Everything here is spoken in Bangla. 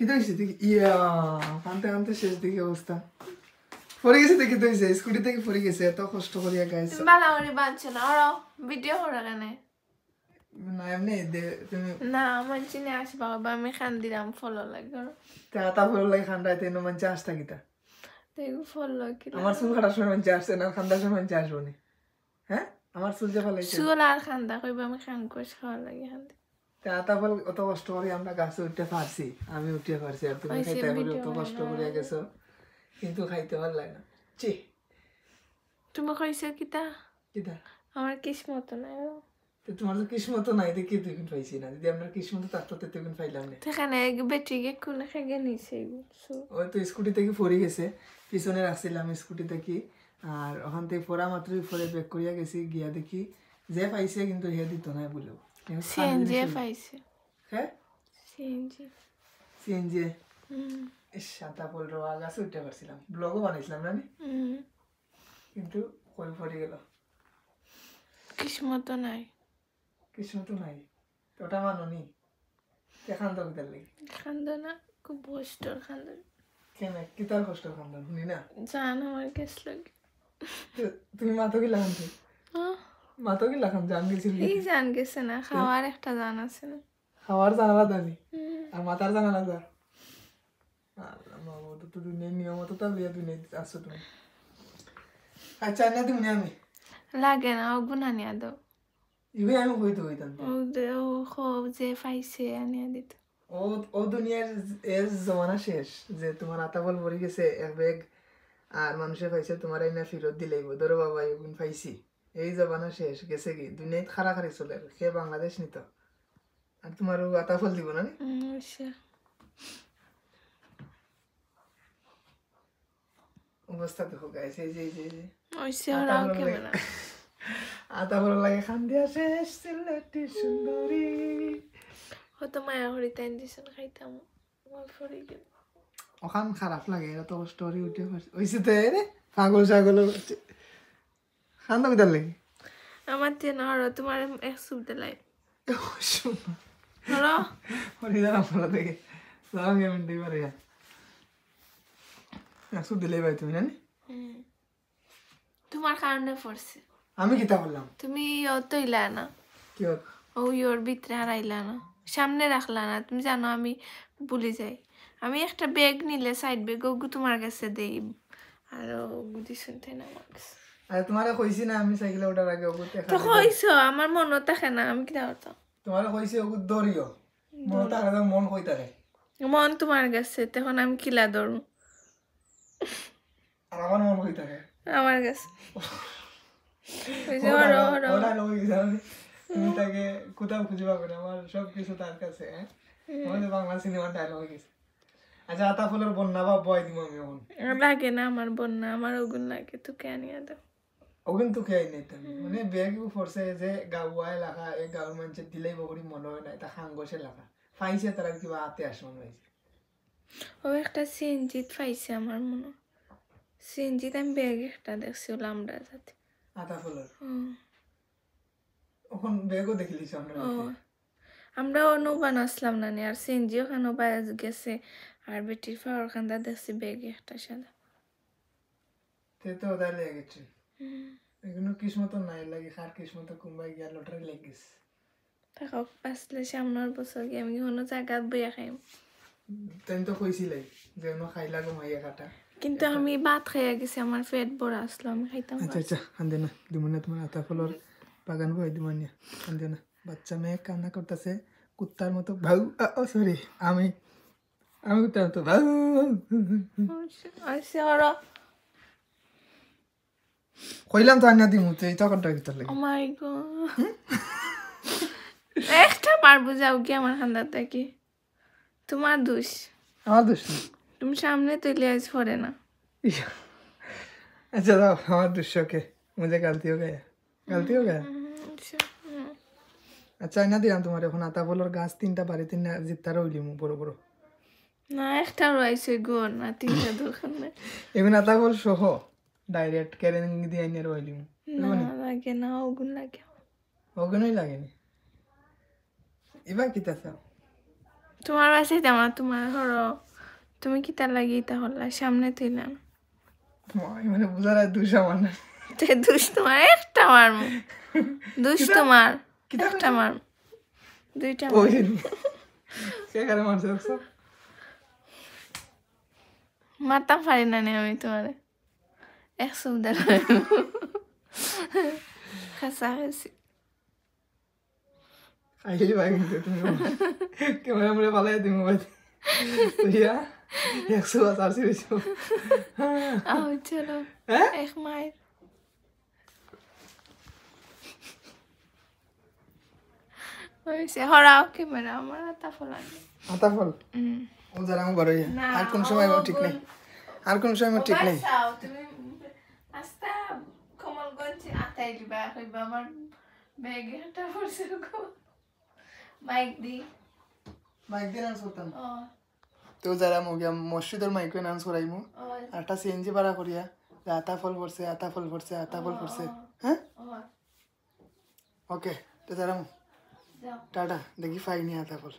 কি হইছে দেখি ইয়া আনতে আনতে শেষ দিকে অবস্থা পড়ে গেছে দেখি তো হইছে স্কুটি থেকে পড়ে গেছে এত কষ্ট করিয়া গাইস তুমি বালাওরি বাঁচছো না ওরা ভিডিও করে কেন না এমনি তুমি না আমার চিনে আসবা বা আমি খান দিলাম ফলো লাগে তারপর লাগে খান্ডাইতে নো মঞ্চে আসতা কিতা দেখো ফলো কি আমার চুল কাটার সময় মঞ্চে আসছে না খান্দার সময় মঞ্চে আসবো নি হ্যাঁ আমার চুল যে ফেলাইছে চুল আর খান্দা কইবা আমি খান কোষ খাওয়া লাগে খান তারপর অত কষ্ট করে আমরা গাছে উঠতে পারছি আমি উঠতে পারছি আর তুমি খাইতে পারলে অত কষ্ট করে গেছো কিন্তু খাইতে পারলাই না চি তুমি কইছো কিতা কিতা আমার কিসমত নাই তো তোমার তো কিসমত নাই দেখি তুই কিন্তু পাইছি না যদি আমরা কিসমত থাকতো তো তুই কিন্তু পাইলাম না সেখানে বেটিকে কোনে খেগে নিছে ওই তো স্কুটি থেকে পড়ে গেছে পিছনে রাখছিলাম স্কুটি থেকে আর ওখান থেকে পড়া মাত্রই পরে ব্যাক করিয়া গেছি গিয়া দেখি যে পাইছে কিন্তু হে দিত না বলেও সিএনজি পাইছে হ্যাঁ সিএনজি সাঁতা পড়লো গাছে উঠতে পারছিলাম ব্লগও বানাইছিলাম না কিন্তু কই পড়ে গেল কিসমত নাই কিসমত নাই ওটা মাননি খান্দ কিতার লাগে খান্দ না খুব কষ্টর খান্দ কেন কিতার কষ্ট খান্দ শুনি না জান আমার কেস লাগে তুমি মাতো কি লাগান মাতো কি লাগান জান গেছিল এই জান গেছে না খাওয়ার একটা জান আছে না খাওয়ার জানালা জানি আর মাথার জানালা যা আল্লাহ মাবুদ তো দুনিয়ার নিয়ম তো তা বিয়া দুনিয়া আসছো তুমি আচ্ছা না তুমি আমি লাগে না ও গুনা নিয়া দাও ইবে আমি হইতো হইতাম ও খো যে পাইছে আনিয়া দিত ও দুনিয়ার এর জমানা শেষ যে তোমার আতাবল পড়ে গেছে এক ব্যাগ আর মানুষে পাইছে তোমার আইনা ফেরত দিলেইব ধরো বাবা এগুন পাইছি এই জমানা শেষ গেছে কি দুনিয়ায় খারাখারি চলে সে বাংলাদেশ নিত আর তোমার আতাফল দিব না অবস্থা দেখো গাইছে এই যে আতাফল লাগে খান দিয়া শেষ সিলেটি সুন্দরী হয়তো মায়া হরি তাই দিছেন খাইতাম ফরি গেল ওখান খারাপ লাগে এত স্টোরি উঠে হয়েছে তো রে পাগল ছাগল খান্দ কিতার লাগে আমার দিয়ে না হরো তোমার এক সুপ দিলাই হলো হরিদার আমরা দেখে যাও গিয়ে মিনতে পারে এক সুপ দিলেই ভাই তুমি জানি তোমার কারণে পড়ছে আমি কিতা বললাম তুমি অত ইলা না কি ও ইয়োর ভিতরে হারাইলা না সামনে রাখলা না তুমি জানো আমি ভুলে যাই আমি একটা ব্যাগ নিলে সাইড ব্যাগ ওগু তোমার কাছে দেই আর ওগু দিছেন তাই না আমার কাছে আরে তোমারে কইছি না আমি সাইকেলে ওঠার আগে ওগু দেখা তো কইছো আমার মনে থাকে না আমি কি দাও তো তোমারে কইছি ওগু দরিও মন থাকে না মন কই থাকে মন তোমার কাছে তখন আমি কিলা ধরু আর আমার মন কই থাকে আমার কাছে ওরা লই যাবে তুমি তাকে কোথাও খুঁজে পাবে না আমার সব কিছু তার কাছে আমাদের বাংলা সিনেমা ডায়লগ গেছে আচ্ছা আতা ফুলের বন্যা বা বয় দিব আমি এখন লাগে না আমার বন্যা আমার ওগুন লাগে তোকে আনিয়া দাও ওগুন তো খেয়ে নেই মানে ব্যাগ ফোর্সে যে গাঁওয়া এলাকা এই গাঁওর মানুষের দিলেই বকরি মনে হয় না এটা সাংগস এলাকা ফাইছে তারা কিবা হাতে আসমান হয়েছে ও একটা সিএনজিত পাইছে আমার মনে সিএনজিত আমি ব্যাগ একটা দেখছি আমরা যাতে আতা ফুলের ওখান ব্যাগও দেখলিস আমরা নৌবান আসলাম না আর সিএনজি ওখানে পাওয়া গেছে আর বেটির পাওয়ার খান্দা দেখছি ব্যাগে একটা সাদা তো ওদাই লেগে গেছে এগুলো কিসমত নাই লাগে খার কিসমত কুম্বাই গিয়া লটারি লেগে গেছে থাকক আসলে সামনের বছর গিয়ে আমি কোনো জায়গাত বইয়া খাইম তুমি তো কইছিলাই যে খাইলা ঘুমাইয়া কাটা কিন্তু আমি ভাত খাইয়া গেছি আমার পেট বড় আসলো আমি খাইতাম আচ্ছা আচ্ছা কান্দে না দিমনে তোমার আতা ফলর বাগান বই দিমনে কান্দে না বাচ্চা মেয়ে কান্না করতেছে কুত্তার মতো ভাউ ও সরি আমি কুত্তার মতো ভাউ আচ্ছা কইলাম তো আন্না দিমু তো এই তখনটা ভিতর লাগে ও মাই গড একটা মার বুঝাও কি আমার খান্দাতে কি তোমার দোষ আমার দোষ না তুমি সামনে তুলে আজ পড়ে না अच्छा दाओ हमारा दुष्ट के मुझे गलती हो गया अच्छा ना दिलाम तुम्हारे এখন আতা ফলর গাছ তিনটা বাড়ি তিনটা জিত্তা রইলি মু বড় বড় না একটা রইছে গো না তিনটা দোকানে এখন আতা ফল সহ ডাইরেক্ট কেরেন দিয়ে আইনে রইলি মু না লাগে না ওগুন লাগে ওগুনই লাগেনি এবার কি তা তোমার বাসায় আমার তোমার হরো তুমি কি তার লাগি তা হল্লা সামনে তুইলাম মানে বুঝার আর দুই সমান তে দুষ তোমার একটা মারমু দুষ তোমার একটা মার দুইটা মার। ওই কে কারে মারছে দেখছো? মারতাম পারি না নে আমি তোমার এক সুবিধার খাসা খাইছি খাইলি ভাই কিন্তু তুমি ক্যামেরা মরে পালাই দিমু ভাই তুইয়া 100 আসি হইছো আও চলো হ্যাঁ এক মায়ের হয়েছে হরাও ক্যামেরা আমার তা ফলানি আতা ফল ও যারা আমার ঘরে আর কোন সময় আমার ঠিক নেই আর কোন সময় আমার ঠিক নেই তুমি আস্তা কমলগঞ্জ আতাই দিবা কইবা আমার ব্যাগে হাঁটা পড়ছে গো মাইক দি মাইক দিয়ে নাচ করতাম ও তো যারা মুগিয়া মসজিদের মাইকে নাচ করাইমু ও আর একটা সিএনজি ভাড়া করিয়া যে আতা ফল পড়ছে আতা ফল পড়ছে আতা ফল পড়ছে হ্যাঁ ও ওকে তো যারা যাও টাটা দেখি পাইনি আতা ফল